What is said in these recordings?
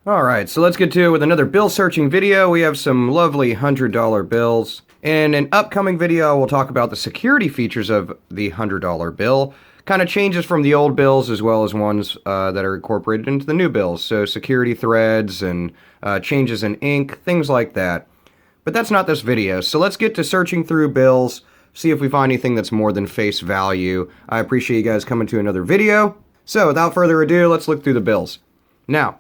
Alright, so let's get to it with another bill searching video. We have some lovely $100 bills. In an upcoming video, we'll talk about the security features of the $100 bill. Kind of changes from the old bills as well as ones that are incorporated into the new bills. So security threads and changes in ink, things like that. But that's not this video, so let's get to searching through bills, see if we find anything that's more than face value. I appreciate you guys coming to another video. So without further ado, let's look through the bills. Now,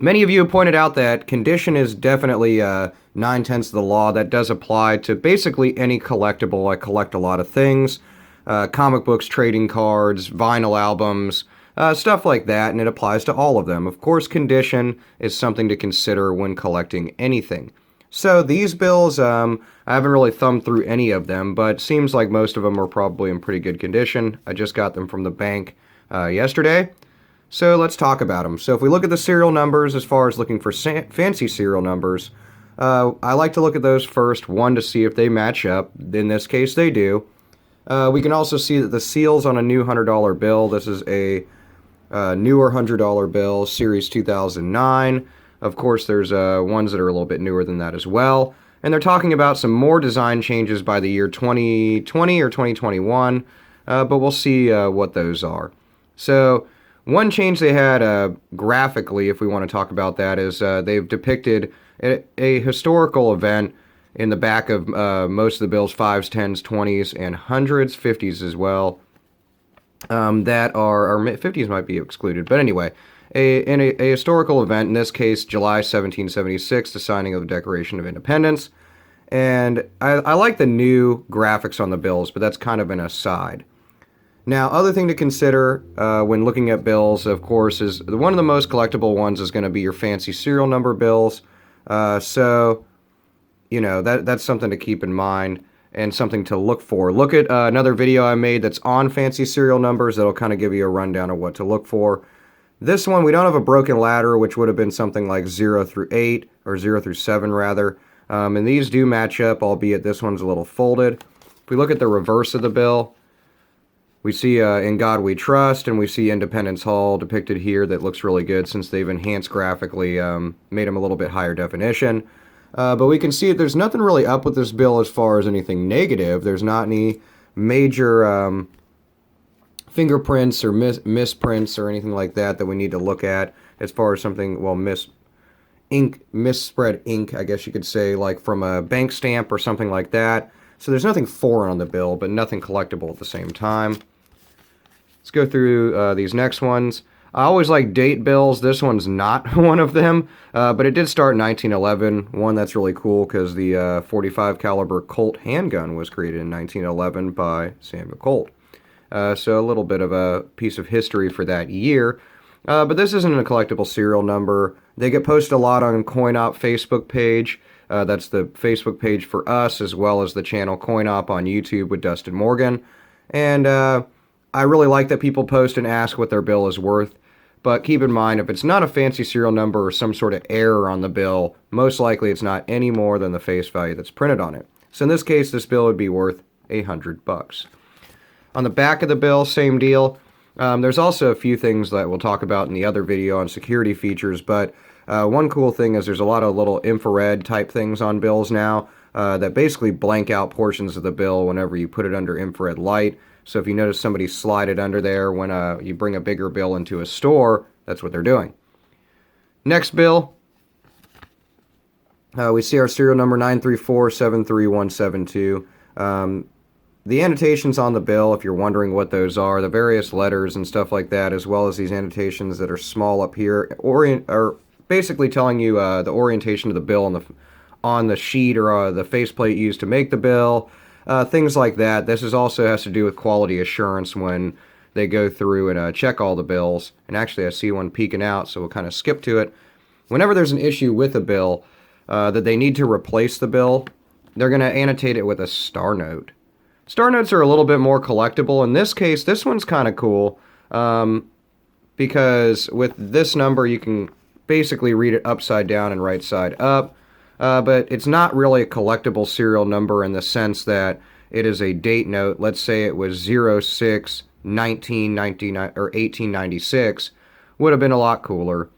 many of you have pointed out that condition is definitely 9/10 of the law. That does apply to basically any collectible. I collect a lot of things, comic books, trading cards, vinyl albums, stuff like that, and it applies to all of them. Of course, condition is something to consider when collecting anything. So these bills, I haven't really thumbed through any of them, but seems like most of them are probably in pretty good condition. I just got them from the bank yesterday. So let's talk about them. So if we look at the serial numbers, as far as looking for fancy serial numbers, I like to look at those first, one, to see if they match up. In this case, they do. We can also see that the seals on a new $100 bill, this is a newer $100 bill, Series 2009. Of course, there's ones that are a little bit newer than that as well. And they're talking about some more design changes by the year 2020 or 2021, but we'll see what those are. So one change they had graphically, if we want to talk about that, is they've depicted a historical event in the back of most of the bills, 5s, 10s, 20s, and 100s, 50s as well, that are, or 50s might be excluded, but anyway, in a historical event, in this case, July 1776, the signing of the Declaration of Independence, and I like the new graphics on the bills, but that's kind of an aside. Now, other thing to consider when looking at bills, of course, is one of the most collectible ones is going to be your fancy serial number bills. So, you know, that's something to keep in mind and something to look for. Look at another video I made that's on fancy serial numbers that'll kind of give you a rundown of what to look for. This one, we don't have a broken ladder, which would have been something like 0 through 8, or 0 through 7, rather. And these do match up, albeit this one's a little folded. If we look at the reverse of the bill, we see In God We Trust, and we see Independence Hall depicted here. That looks really good since they've enhanced graphically, made them a little bit higher definition. But we can see that there's nothing really up with this bill as far as anything negative. There's not any major fingerprints or misprints or anything like that that we need to look at as far as something, well, misspread ink, I guess you could say, like from a bank stamp or something like that. So there's nothing foreign on the bill, but nothing collectible at the same time. Let's go through these next ones. I always like date bills. This one's not one of them, but it did start in 1911. One that's really cool because the 45 caliber Colt handgun was created in 1911 by Samuel Colt. So a little bit of a piece of history for that year. But this isn't a collectible serial number. They get posted a lot on CoinOp Facebook page. That's the Facebook page for us, as well as the channel CoinOp on YouTube with Dustin Morgan. And I really like that people post and ask what their bill is worth. But keep in mind, if it's not a fancy serial number or some sort of error on the bill, most likely it's not any more than the face value that's printed on it. So in this case, this bill would be worth $100. On the back of the bill, same deal. There's also a few things that we'll talk about in the other video on security features, but one cool thing is there's a lot of little infrared type things on bills now that basically blank out portions of the bill whenever you put it under infrared light. So if you notice somebody slide it under there when you bring a bigger bill into a store, that's what they're doing. Next bill, we see our serial number 934-73172. The annotations on the bill, if you're wondering what those are, the various letters and stuff like that, as well as these annotations that are small up here, are basically telling you the orientation of the bill on the sheet or the faceplate used to make the bill, things like that. This also has to do with quality assurance when they go through and check all the bills. And actually, I see one peeking out, so we'll kind of skip to it. Whenever there's an issue with a bill that they need to replace the bill, they're going to annotate it with a star note. Star notes are a little bit more collectible. In this case, this one's kind of cool because with this number, you can basically read it upside down and right side up. But it's not really a collectible serial number in the sense that it is a date note. Let's say it was 06-1999 or 1896, would have been a lot cooler.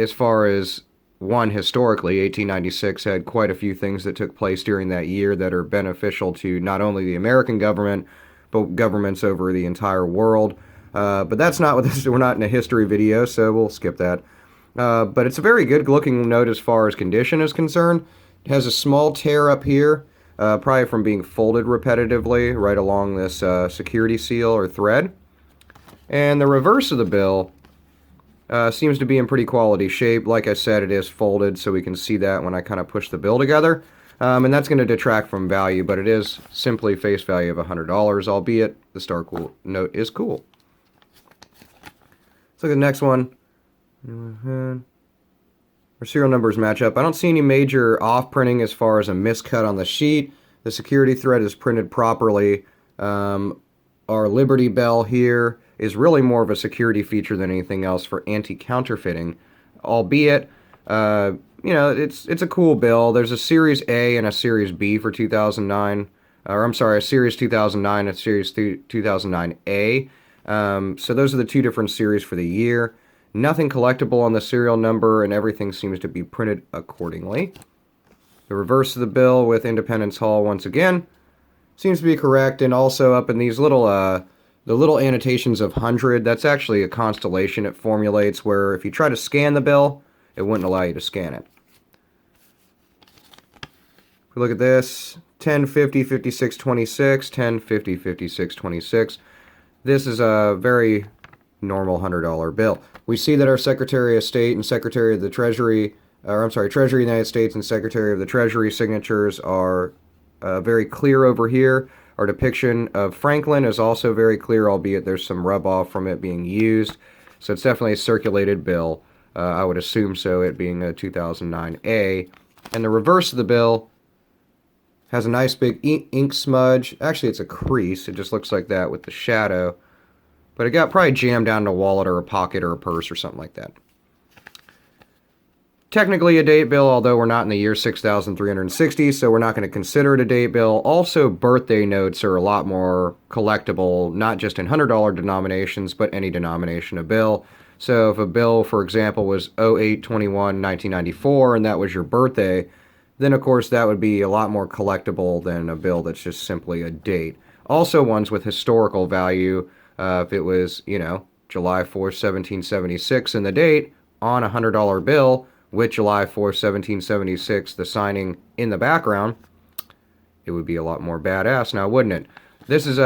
as far as one, historically, 1896 had quite a few things that took place during that year that are beneficial to not only the American government, but governments over the entire world. But that's not what this is. We're not in a history video, so we'll skip that. But it's a very good looking note as far as condition is concerned. It has a small tear up here, probably from being folded repetitively right along this security seal or thread. And the reverse of the bill seems to be in pretty quality shape. Like I said, it is folded, so we can see that when I kind of push the bill together. And that's going to detract from value, but it is simply face value of $100, albeit the star cool note is cool. Let's look at the next one. Our serial numbers match up. I don't see any major off-printing as far as a miscut on the sheet. The security thread is printed properly. Our Liberty Bell here is really more of a security feature than anything else for anti-counterfeiting, albeit, it's a cool bill. There's a Series A and a Series B for 2009, or I'm sorry, a Series 2009 and a Series 2009A. So those are the two different series for the year. Nothing collectible on the serial number, and everything seems to be printed accordingly. The reverse of the bill with Independence Hall once again seems to be correct, and also up in these little the little annotations of 100, that's actually a constellation it formulates where if you try to scan the bill, it wouldn't allow you to scan it. If we look at this, 1050 5626, 1050 5626. This is a very normal $100 bill. We see that our Secretary of State and Secretary of the Treasury, Treasury of the United States and Secretary of the Treasury signatures are very clear over here. Our depiction of Franklin is also very clear, albeit there's some rub-off from it being used. So it's definitely a circulated bill. I would assume so, it being a 2009A. And the reverse of the bill has a nice big ink smudge. Actually, it's a crease. It just looks like that with the shadow. But it got probably jammed down in a wallet or a pocket or a purse or something like that. Technically a date bill, although we're not in the year 6,360, so we're not going to consider it a date bill. Also, birthday notes are a lot more collectible, not just in $100 denominations, but any denomination of bill. So if a bill, for example, was 08/21/1994, and that was your birthday, then of course that would be a lot more collectible than a bill that's just simply a date. Also ones with historical value, if it was, July 4th, 1776, and the date on a $100 bill, with July 4th, 1776, the signing in the background, it would be a lot more badass now, wouldn't it? This is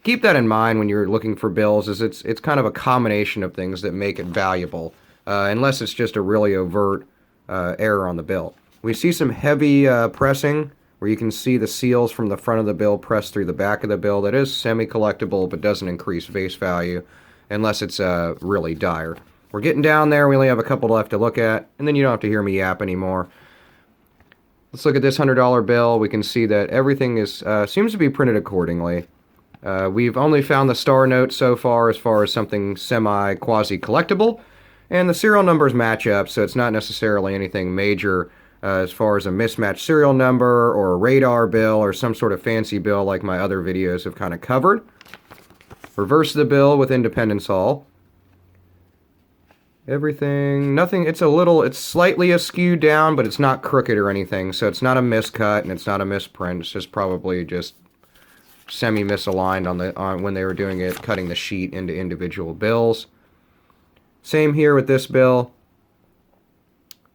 keep that in mind when you're looking for bills, is it's kind of a combination of things that make it valuable, unless it's just a really overt error on the bill. We see some heavy pressing, where you can see the seals from the front of the bill pressed through the back of the bill. That is semi-collectible, but doesn't increase face value, unless it's really dire. We're getting down there. We only have a couple left to look at, and then you don't have to hear me yap anymore. Let's look at this $100 bill. We can see that everything is seems to be printed accordingly. We've only found the star note so far as something semi-quasi-collectible, and the serial numbers match up, so it's not necessarily anything major as far as a mismatched serial number or a radar bill or some sort of fancy bill like my other videos have kind of covered. Reverse the bill with Independence Hall. Everything, nothing, it's slightly askew down, but it's not crooked or anything, so it's not a miscut and it's not a misprint. It's just probably just semi-misaligned on when they were doing it, cutting the sheet into individual bills. Same here with this bill.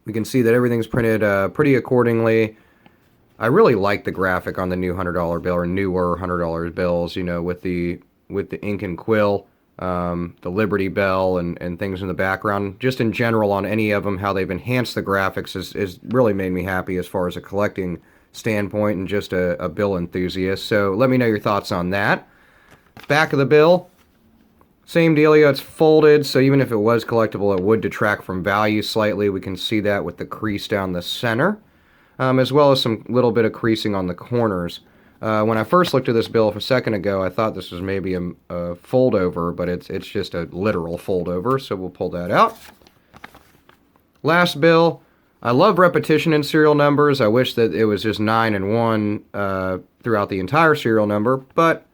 We can see that everything's printed pretty accordingly. I really like the graphic on the new $100 bill, or newer $100 bills, with the ink and quill. The Liberty Bell and things in the background. Just in general on any of them, how they've enhanced the graphics is really made me happy as far as a collecting standpoint and just a bill enthusiast. So let me know your thoughts on that. Back of the bill, same dealio, it's folded, so even if it was collectible, it would detract from value slightly. We can see that with the crease down the center, as well as some little bit of creasing on the corners. When I first looked at this bill a second ago, I thought this was maybe a fold over, but it's just a literal fold over, so we'll pull that out. Last bill. I love repetition in serial numbers. I wish that it was just 9 and 1 throughout the entire serial number, but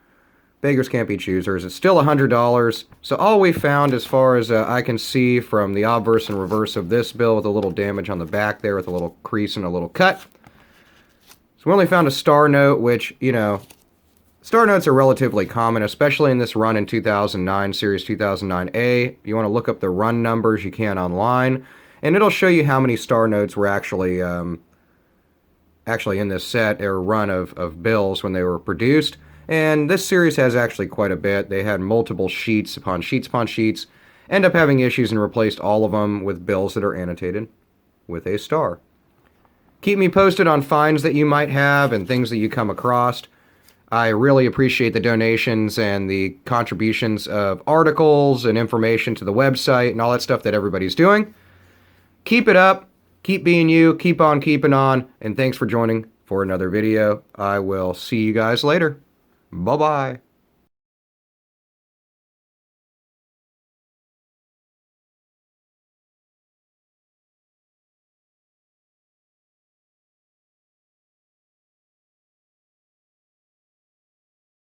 beggars can't be choosers. It's still $100. So all we found, as far as I can see from the obverse and reverse of this bill, with a little damage on the back there with a little crease and a little cut. So we only found a star note, which, you know, star notes are relatively common, especially in this run in 2009, Series 2009A. If you want to look up the run numbers, you can online, and it'll show you how many star notes were actually in this set or run of bills when they were produced. And this series has actually quite a bit. They had multiple sheets upon sheets upon sheets, end up having issues and replaced all of them with bills that are annotated with a star. Keep me posted on finds that you might have and things that you come across. I really appreciate the donations and the contributions of articles and information to the website and all that stuff that everybody's doing. Keep it up. Keep being you. Keep on keeping on. And thanks for joining for another video. I will see you guys later. Bye-bye.